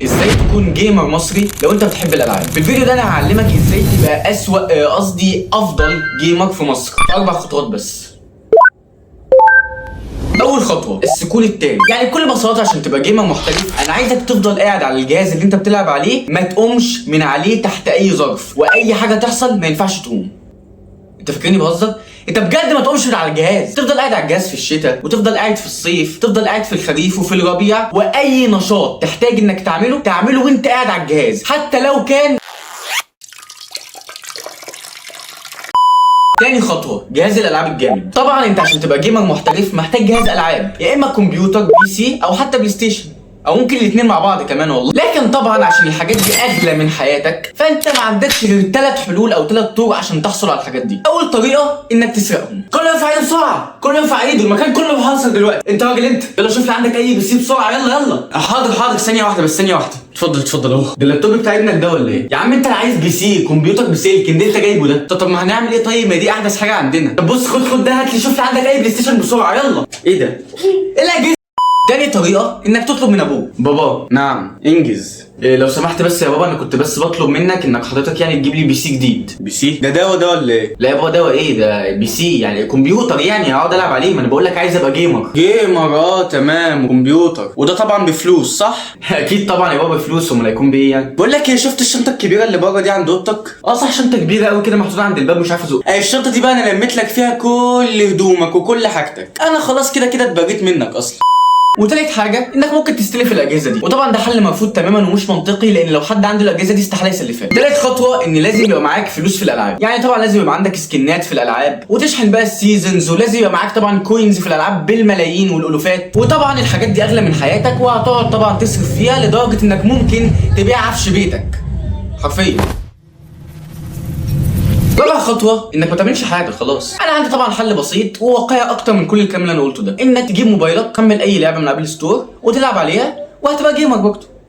ازاي تكون جيمر مصري لو انت بتحب الالعاب. في الفيديو ده انا هعلمك ازاي تبقى افضل جيمر في مصر في 4 خطوات بس. اول خطوه السكون التام، يعني بكل بساطه عشان تبقى جيمر محترف انا عايزك تفضل قاعد على الجهاز اللي انت بتلعب عليه، ما تقومش من عليه تحت اي ظرف، واي حاجه تحصل ما ينفعش تقوم. انت فاكرني بهزر؟ انت بجد ما تقومش من على الجهاز، تفضل قاعد على الجهاز في الشتاء، وتفضل قاعد في الصيف، تفضل قاعد في الخريف وفي الربيع، واي نشاط تحتاج انك تعمله وانت قاعد على الجهاز، حتى لو كان. تاني خطوة جهاز الالعاب الجامد. طبعا انت عشان تبقى جيمر محترف محتاج جهاز العاب، يا اما كمبيوتر بي سي او حتى بلاي ستيشن، او ممكن الاثنين مع بعض كمان والله. لكن طبعا عشان الحاجات دي اغلى من حياتك فانت ما عندكش غير 3 حلول او 3 طرق عشان تحصل على الحاجات دي. اول طريقه انك تسرقهم. كله يرفع ايده بسرعه، كله يرفع ايده، المكان كله بيحاصر دلوقتي. انت راجل انت، يلا شوف لي عندك اي بي سي بسرعه، يلا. حاضر ثانيه واحده بس، ثانيه واحده. اتفضل اهو. ده اللابتوب بتاع ابنك ده ولا ايه؟ يا عم انت عايز بي سي كمبيوتر بسلك، انت جايبه ده. طب ما هنعمل ايه طيب؟ ما دي احدث حاجه عندنا. طب بص خد ده، هات لي شوف لي عندك اي بلاي ستيشن بسرعه يلا. ايه ده؟ ايه الاجهزه؟ تاني طريقة انك تطلب من ابوك. بابا نعم انجز. لو سمحت بس يا بابا، انا كنت بس بطلب منك انك حضرتك يعني تجيب لي بي سي جديد. بي سي؟ ده دواء ده ولا ايه؟ لا يا بابا دواء ايه؟ ده بي سي يعني كمبيوتر، يعني هقعد العب عليه. ما انا بقول لك عايز ابقى جيمر. تمام كمبيوتر، وده طبعا بفلوس صح؟ اكيد طبعا يا بابا بفلوس، امال هيكون بايه يعني؟ بقول لك ايه، شفت الشنطه الكبيره اللي بره دي عند اوضتك؟ صح، شنطه كبيره قوي كده محطوطه عند الباب مش عارف ازق. الشنطه دي بقى انا لميت لك فيها كل هدومك وكل حاجتك. انا خلاص كده اتبريت منك اصلا. وتالت حاجة انك ممكن تستلف الاجهزة دي، وطبعا ده حل مرفوض تماما ومش منطقي، لان لو حد عنده الاجهزة دي استحالة يسلفها. تالت خطوة ان لازم يبقى معاك فلوس في الالعاب، يعني طبعا لازم يبقى عندك سكنات في الالعاب وتشحن بقى السيزونز، ولازم يبقى معاك طبعا كوينز في الالعاب بالملايين والالوفات. وطبعا الحاجات دي اغلى من حياتك، وهتقعد طبعا تصرف فيها لدرجة انك ممكن تبيع عفش بيتك حرفيا. رابع خطوة انك ما تعملش حاجة خلاص. انا عندي طبعا حل بسيط وواقعي اكتر من كل الكلام اللي انا قلته ده، انك تجيب موبايلك، تحمل اي لعبة من ابل ستور وتلعب عليها، وهتبقى جيمر برضه.